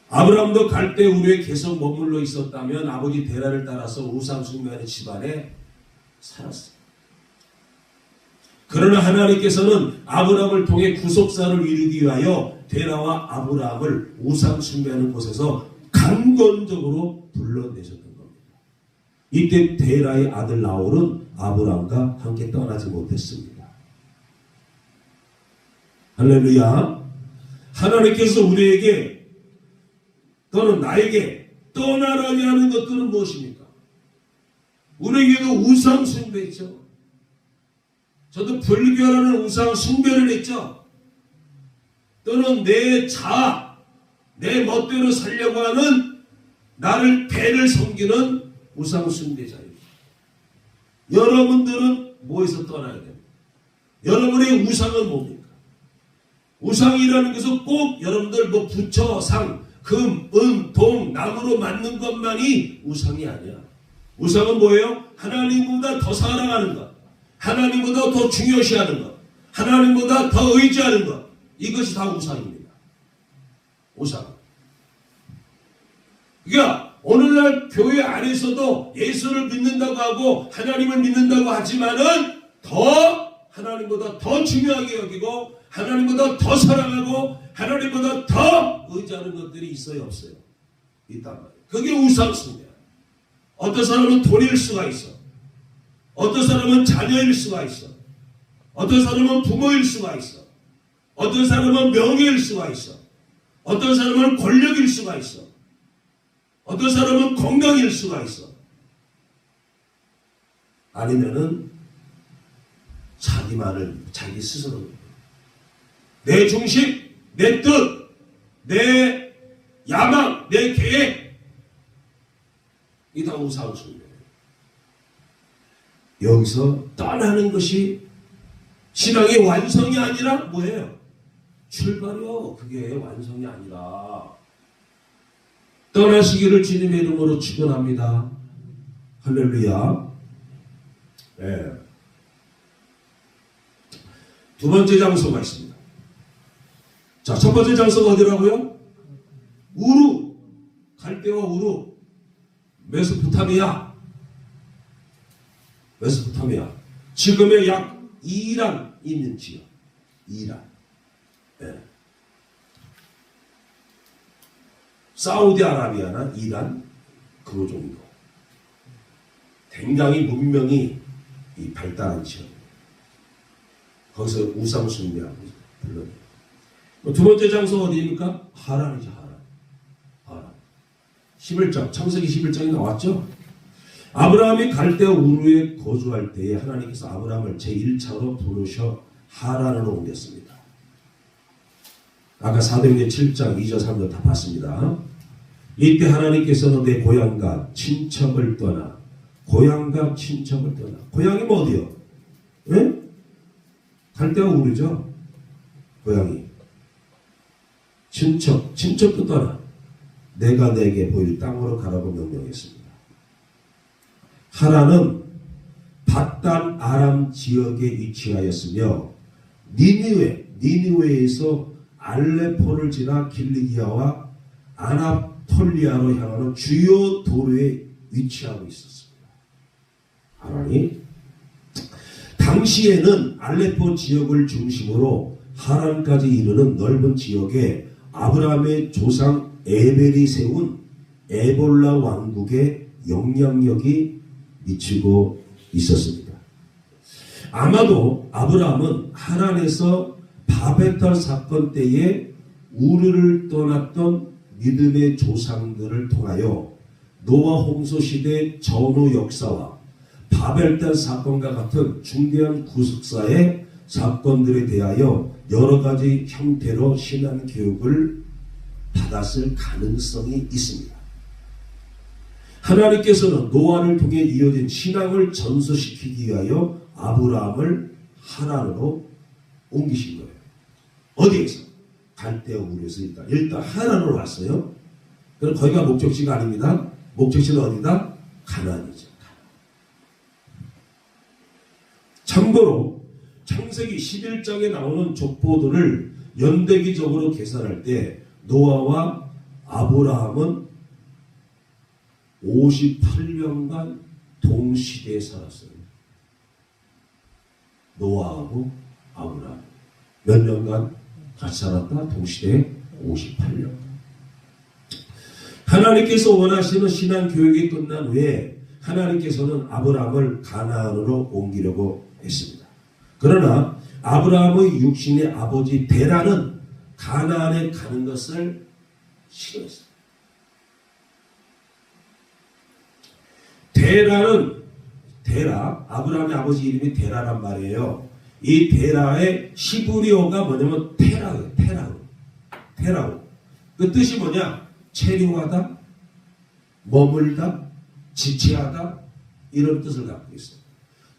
아브라함도 갈대우르에 계속 머물러 있었다면 아버지 데라를 따라서 우상 숭배하는 집안에 살았어요. 그러나 하나님께서는 아브라함을 통해 구속사를 이루기 위하여 데라와 아브라함을 우상 숭배하는 곳에서 강권적으로 불러내셨던 겁니다. 이때 데라의 아들 나홀은 아브라함과 함께 떠나지 못했습니다. 할렐루야. 하나님께서 우리에게 또는 나에게 떠나라게 하는 것들은 무엇입니까? 우리에게도 우상 숭배했죠. 저도 불교라는 우상 숭배를 했죠. 또는 내 자아, 내 멋대로 살려고 하는 나를 배를 섬기는 우상 숭배자입니다. 여러분들은 뭐에서 떠나야 됩니까? 여러분의 우상은 뭡니까? 우상이라는 것은 꼭 여러분들 뭐 부처, 상, 금, 은, 동, 나무로 만든 것만이 우상이 아니야. 우상은 뭐예요? 하나님보다 더 사랑하는 것, 하나님보다 더 중요시하는 것, 하나님보다 더 의지하는 것, 이것이 다 우상입니다. 우상. 그러니까 오늘날 교회 안에서도 예수를 믿는다고 하고 하나님을 믿는다고 하지만은 더 하나님보다 더 중요하게 여기고 하나님보다 더 사랑하고 하나님보다 더 의지하는 것들이 있어요 없어요? 있단 말이에요. 그게 우상숭배야. 어떤 사람은 돈일 수가 있어. 어떤 사람은 자녀일 수가 있어. 어떤 사람은 부모일 수가 있어. 어떤 사람은 명예일 수가 있어. 어떤 사람은 권력일 수가 있어. 어떤 사람은 건강일 수가 있어. 아니면은 자기만을 자기 스스로 내 중심, 내 뜻, 내 야망, 내 계획, 이 다 우상숭배예요. 여기서 떠나는 것이 신앙의 완성이 아니라 뭐예요? 출발이요. 그게 완성이 아니라 떠나시기를 주님의 이름으로 축원합니다. 할렐루야. 네. 두 번째 장소가 있습니다. 자, 첫 번째 장소가 어디라고요? 우루. 갈대와 우루. 메소포타미아. 지금의 약 이란 있는 지역. 이란. 네. 사우디아라비아나 이란 그 정도. 굉장히 문명이 발달한 지역. 거기서 우상 숭배하고 불러내요. 두 번째 장소 어디입니까? 하란이죠. 하란. 11장, 창세기 11장에 나왔죠. 아브라함이 갈대아 우르에 거주할 때에 하나님께서 아브라함을 제1차로 부르셔 하란으로 옮겼습니다. 아까 사도행전 7장 2절 3절 다 봤습니다. 이때 하나님께서는 내 고향과 친척을 떠나, 고향과 친척을 떠나. 고향이 뭐 어디요? 예? 갈 데가 우르죠. 고향이. 친척도 떠나. 내가 내게 보일 땅으로 가라고 명령했습니다. 하란은 밧단 아람 지역에 위치하였으며 니느웨에서 알레포를 지나 길리기아와 아나톨리아로 향하는 주요 도로에 위치하고 있었습니다. 하란이 당시에는 알레포 지역을 중심으로 하란까지 이르는 넓은 지역에 아브라함의 조상 에벨이 세운 에볼라 왕국의 영향력이 미치고 있었습니다. 아마도 아브라함은 하란에서 바베탈 사건 때에 우르를 떠났던 믿음의 조상들을 통하여 노아 홍수 시대 전후 역사와 바벨탈 사건과 같은 중대한 구속사의 사건들에 대하여 여러 가지 형태로 신앙 교육을 받았을 가능성이 있습니다. 하나님께서는 노아를 통해 이어진 신앙을 전수시키기 위하여 아브라함을 하란으로 옮기신 거예요. 어디에서? 갈대아 우르에서 일단 하란으로 왔어요. 그럼 거기가 목적지가 아닙니다. 목적지는 어디다? 가나안이죠. 참고로 창세기 11장에 나오는 족보들을 연대기적으로 계산할 때 노아와 아브라함은 58년간 동시대에 살았어요. 노아하고 아브라함 몇 년간 같이 살았다? 동시대에 58년. 하나님께서 원하시는 신앙 교육이 끝난 후에 하나님께서는 아브라함을 가나안으로 옮기려고 했습니다. 그러나 아브라함의 육신의 아버지 데라는 가나안에 가는 것을 싫어했어요. 아브라함의 아버지 이름이 데라란 말이에요. 이 데라의 시브리어가 뭐냐면 테라우. 그 뜻이 뭐냐? 체류하다, 머물다, 지체하다, 이런 뜻을 갖고 있어요.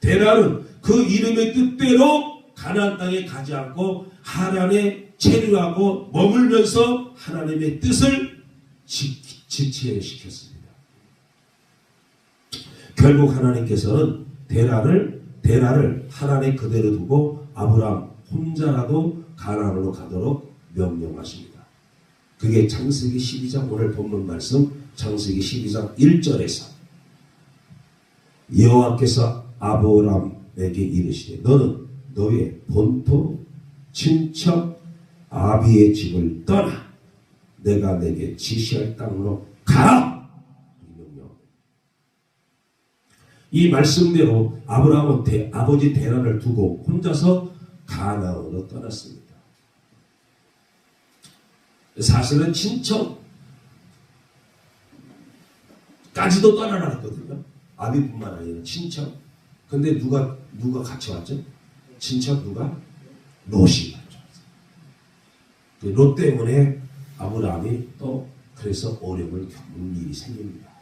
데라는 그 이름의 뜻대로 가나안 땅에 가지 않고 하란에 체류하고 머물면서 하나님의 뜻을 지체시켰습니다. 결국 하나님께서는 데라를 하란에 그대로 두고 아브라함 혼자라도 가나안으로 가도록 명령하십니다. 그게 창세기 12장 오늘 본문 말씀 창세기 12장 1절에서 여호와께서 아브라함에게 이르시되 너는 너의 본토 친척 아비의 집을 떠나 내가 내게 지시할 땅으로 가라. 이 말씀대로 아브라함은 아버지 데라를 두고 혼자서 가나안으로 떠났습니다. 사실은 친척까지도 떠나놨거든요. 아비뿐만 아니라 친척. 근데 누가 같이 왔죠? 친척 누가? 롯이 같이 왔어요. 롯 때문에 아브라함이 또 그래서 어려움을 겪는 일이 생깁니다.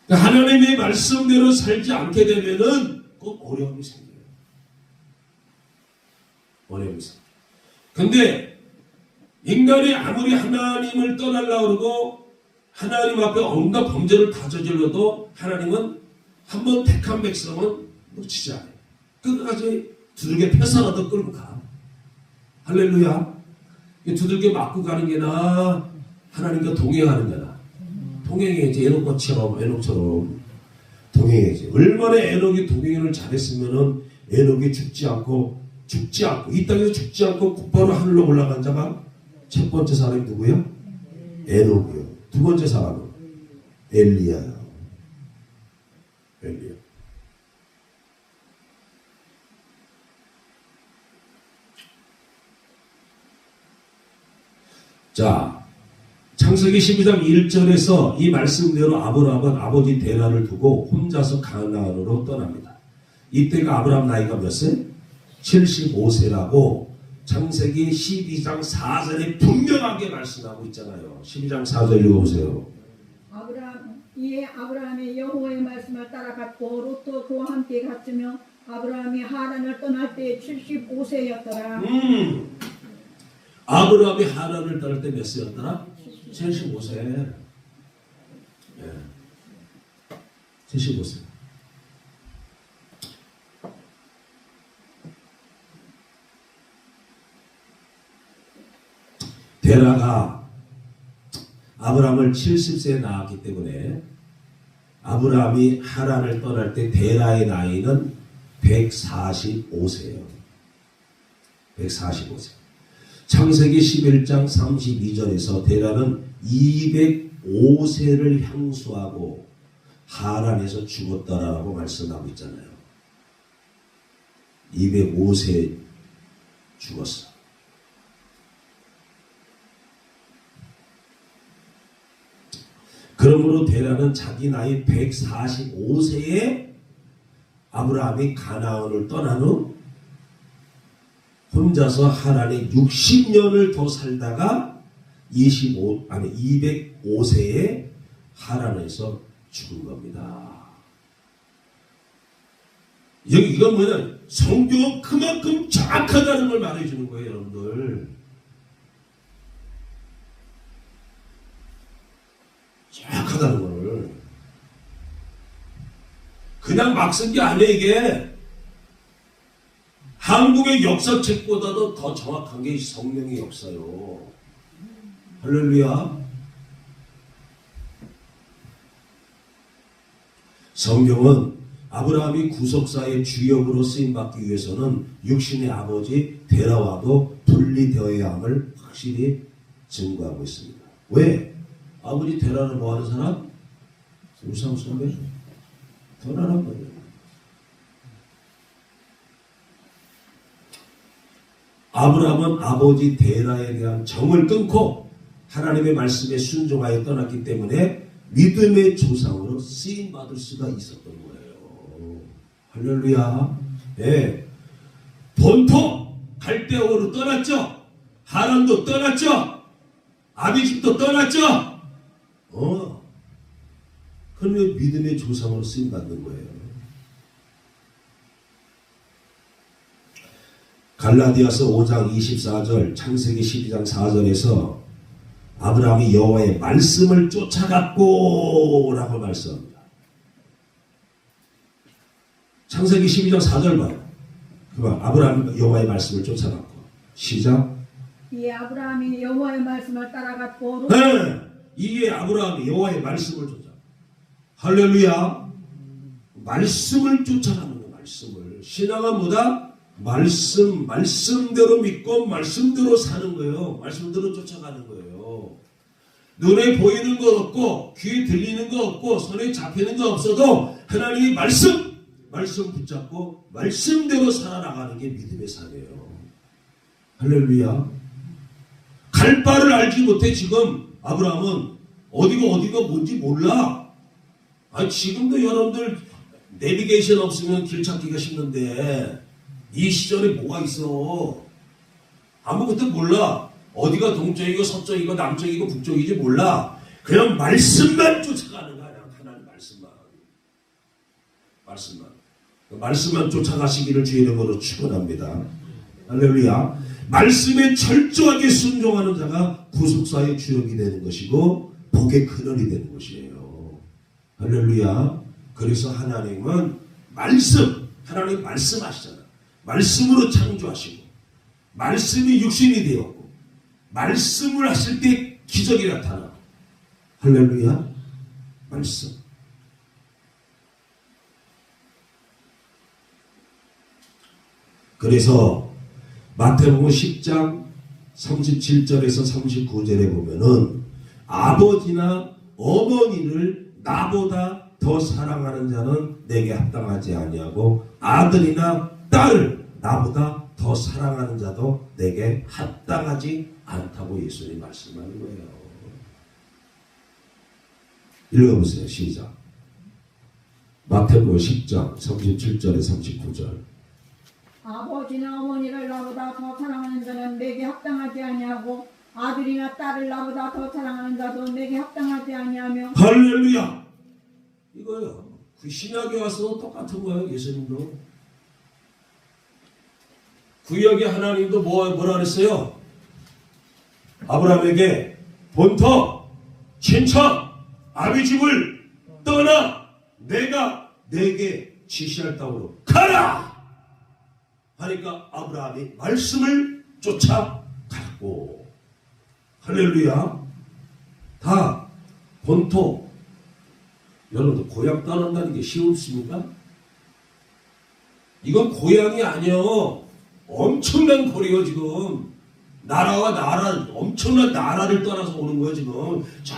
하나님의 말씀대로 살지 않게 되면은 꼭 어려움이 생겨요. 어려움이 생겨요. 근데 인간이 아무리 하나님을 떠나려고 그러고 하나님 앞에 온갖 범죄를 다 저질러도 하나님은 한번 택한 백성은 놓치지 않아요. 끝까지 두들겨 펴서라도 끌고 가. 할렐루야. 두들겨 맞고 가는 게 나아 하나님과 동행하는 게 나아. 동행해야지. 에녹처럼 동행해야지. 얼마나 에녹이 동행을 잘했으면은 에녹이 죽지 않고 이 땅에서 죽지 않고 곧바로 하늘로 올라간 자가 첫 번째 사람이 누구야? 에녹이요. 두 번째 사람은 엘리야요. 엘리야. 자, 창세기 12장 1절에서 이 말씀대로 아브라함은 아버지 데라를 두고 혼자서 가나안으로 떠납니다. 이때가 아브라함 나이가 몇 세? 75세라고 창세기 12장 4절에 분명하게 말씀하고 있잖아요. 12장 4절 읽어보세요. 이에 아브라함이 여호와의 말씀을 따라갔고 롯도 그와 함께 갔으며 아브라함이 하란을 떠날 때 75세였더라. 아브라함이 하란을 떠날 때 몇 세였더라? 75세. 예. 75세. 데라가 아브라함을 70세에 낳았기 때문에 아브라함이 하란을 떠날 때 데라의 나이는 145세예요. 145세. 창세기 11장 32절에서 데라는 205세를 향수하고 하란에서 죽었다라고 말씀하고 있잖아요. 205세 죽었어. 그러므로 데라는 자기 나이 145세에 아브라함이 가나안을 떠난 후 혼자서 하란에 60년을 더 살다가 205세에 하란에서 죽은 겁니다. 이건 뭐냐? 성경은 그만큼 정확하다는 걸 말해주는 거예요, 여러분들. 정확하다는 걸. 그냥 막 쓴 게 아니에요, 이게. 한국의 역사책보다도 더 정확한 게 성령의 역사요. 할렐루야. 성경은 아브라함이 구속사의 주역으로 쓰임받기 위해서는 육신의 아버지 데라와도 분리되어야 함을 확실히 증거하고 있습니다. 왜? 아버지 데라는 뭐하는 사람? 우상숭배? 더나란 거예요. 아브라함은 아버지 데라에 대한 정을 끊고 하나님의 말씀에 순종하여 떠났기 때문에 믿음의 조상으로 쓰임받을 수가 있었던 거예요. 할렐루야. 네. 본토 갈대아우로 떠났죠. 하란도 떠났죠. 아비집도 떠났죠. 그러면 믿음의 조상으로 쓰임받는 거예요. 갈라디아서 5장 24절, 창세기 12장 4절에서 아브라함이 여호와의 말씀을 쫓아갔고 라고 말씀합니다. 창세기 12장 4절 봐요. 아브라함이 여호와의 말씀을 쫓아갔고. 시작. 이에 아브라함이 여호와의 말씀을 따라갔고 네, 이게 아브라함이 여호와의 말씀을 쫓아. 할렐루야. 말씀을 쫓아가는 거. 말씀을. 신앙은 뭐다? 말씀대로 믿고 말씀대로 사는 거예요. 말씀대로 쫓아가는 거예요. 눈에 보이는 거 없고 귀에 들리는 거 없고 손에 잡히는 거 없어도 하나님의 말씀 붙잡고 말씀대로 살아나가는 게 믿음의 삶이에요. 할렐루야. 갈 바를 알지 못해. 지금 아브라함은 어디가 뭔지 몰라. 지금도 여러분들 내비게이션 없으면 길 찾기가 힘든데 이 시절에 뭐가 있어? 아무것도 몰라. 어디가 동쪽이고 서쪽이고 남쪽이고 북쪽이지 몰라. 그냥 말씀만 쫓아가는 거야. 하나님 말씀만 쫓아가시기를 주의 이름으로 축원합니다. 할렐루야. 말씀에 철저하게 순종하는 자가 구속사의 주역이 되는 것이고 복의 근원이 되는 것이에요. 할렐루야. 그래서 하나님은 하나님 말씀하시잖아. 말씀으로 창조하시고 말씀이 육신이 되었고 말씀을 하실 때 기적이 나타나. 할렐루야. 말씀. 그래서 마태복음 10장 37절에서 39절에 보면은 아버지나 어머니를 나보다 더 사랑하는 자는 내게 합당하지 아니하고 아들이나 딸을 나보다 더 사랑하는 자도 내게 합당하지 않다고 예수님이 말씀하는 거예요. 읽어보세요. 시작. 마태복음 10장 37절에 39절. 아버지나 어머니를 나보다 더 사랑하는 자는 내게 합당하지 아니하고 아들이나 딸을 나보다 더 사랑하는 자도 내게 합당하지 아니하며. 할렐루야. 이거요. 그 신약에 와서도 똑같은 거예요. 예수님도. 구약의 하나님도 뭐라 그랬어요? 아브라함에게 본토, 친척, 아비 집을 떠나 내가 내게 지시할 땅으로 가라! 하니까 아브라함이 말씀을 쫓아갔고. 할렐루야. 다 본토. 여러분들 고향 떠난다는 게 쉽습니까? 이건 고향이 아니요. 엄청난 거리요 지금. 나라와 나라, 엄청난 나라를 떠나서 오는 거예요 지금. 저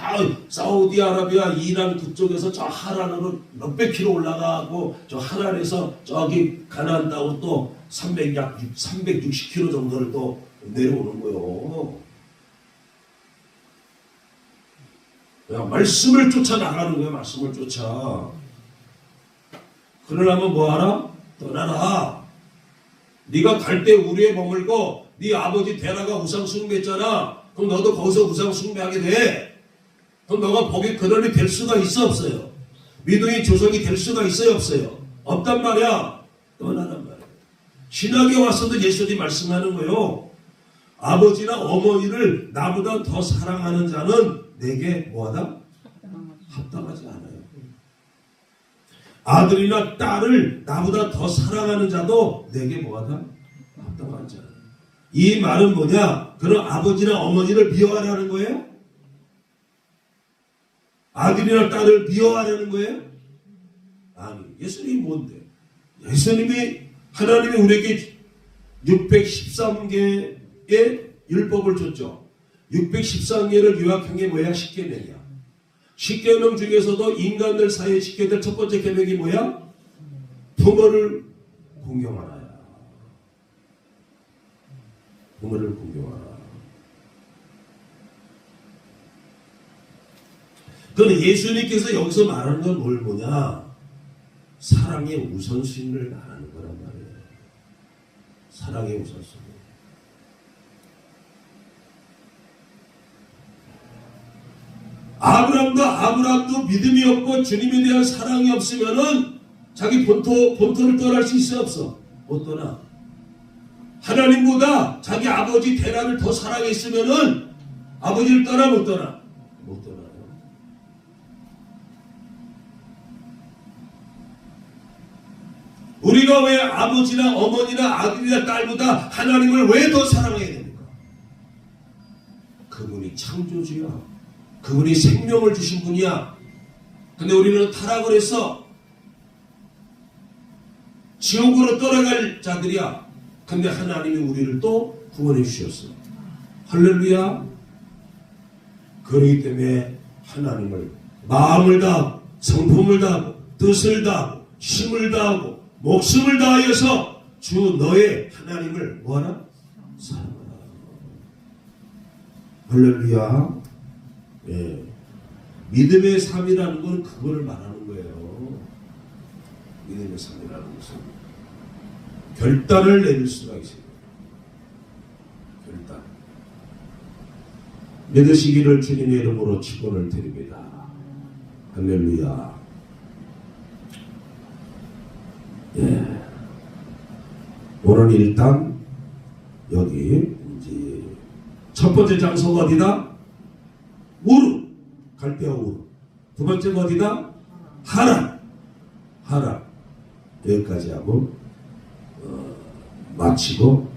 사우디아라비아, 이란 그쪽에서 저 하란으로 몇백 킬로 올라가고 저 하란에서 저기 가나안 땅으로 또 360킬로 정도를 또 내려오는 거예요. 그냥 말씀을 쫓아 나가는 거예요. 말씀을 쫓아. 그러려면 뭐하라? 떠나라. 네가 갈 때 우리에 머물고 네 아버지 데라가 우상 숭배했잖아. 그럼 너도 거기서 우상 숭배하게 돼. 그럼 너가 복의 근원이 될 수가 있어 없어요? 믿음의 조성이 될 수가 있어요 없어요? 없단 말이야. 떠나란 말이야. 신학에 와서도 예수님이 말씀하는 거예요. 아버지나 어머니를 나보다 더 사랑하는 자는 내게 뭐하다? 합당하지 않아요. 아들이나 딸을 나보다 더 사랑하는 자도 내게 뭐하다? 합당하지 않아요. 이 말은 뭐냐? 그런 아버지나 어머니를 미워하라는 거예요? 아들이나 딸을 미워하라는 거예요? 아니, 예수님이 뭔데? 예수님이 하나님이 우리에게 613개의 율법을 줬죠. 613개를 요약한 게 뭐야? 10계명이야. 10계명 중에서도 인간들 사이에 지켜야 될 첫 번째 계명이 뭐야? 부모를 공경하라. 부모를 공경하라. 그런데 예수님께서 여기서 말하는 건 뭐냐? 사랑의 우선순위를 말하는 거란 말이에요. 사랑의 우선순위. 아브라함도 믿음이 없고 주님에 대한 사랑이 없으면은 자기 본토를 떠날 수 있어 없어? 못 떠나. 하나님보다 자기 아버지 데라를 더 사랑했으면은 아버지를 떠나 못 떠나? 못 떠나요. 우리가 왜 아버지나 어머니나 아들이나 딸보다 하나님을 왜 더 사랑해야 됩니까? 그분이 창조주야. 그분이 생명을 주신 분이야. 근데 우리는 타락을 해서 지옥으로 떠나갈 자들이야. 근데 하나님이 우리를 또 구원해 주셨어. 할렐루야. 그렇기 때문에 하나님을 마음을 다하고 성품을 다하고 뜻을 다하고 힘을 다하고 목숨을 다하여서 주 너의 하나님을 뭐하라? 사랑하라. 할렐루야. 예. 믿음의 삶이라는 건 그거를 말하는 거예요. 믿음의 삶이라는 것은 결단을 내릴 수가 있어요. 결단. 믿으시기를 주님의 이름으로 축원을 드립니다. 할렐루야. 예. 오늘 일단 여기 이제 첫 번째 장소가 어디다? 우르, 갈대아 우르. 두 번째가 어디다? 하란. 여기까지 하고 마치고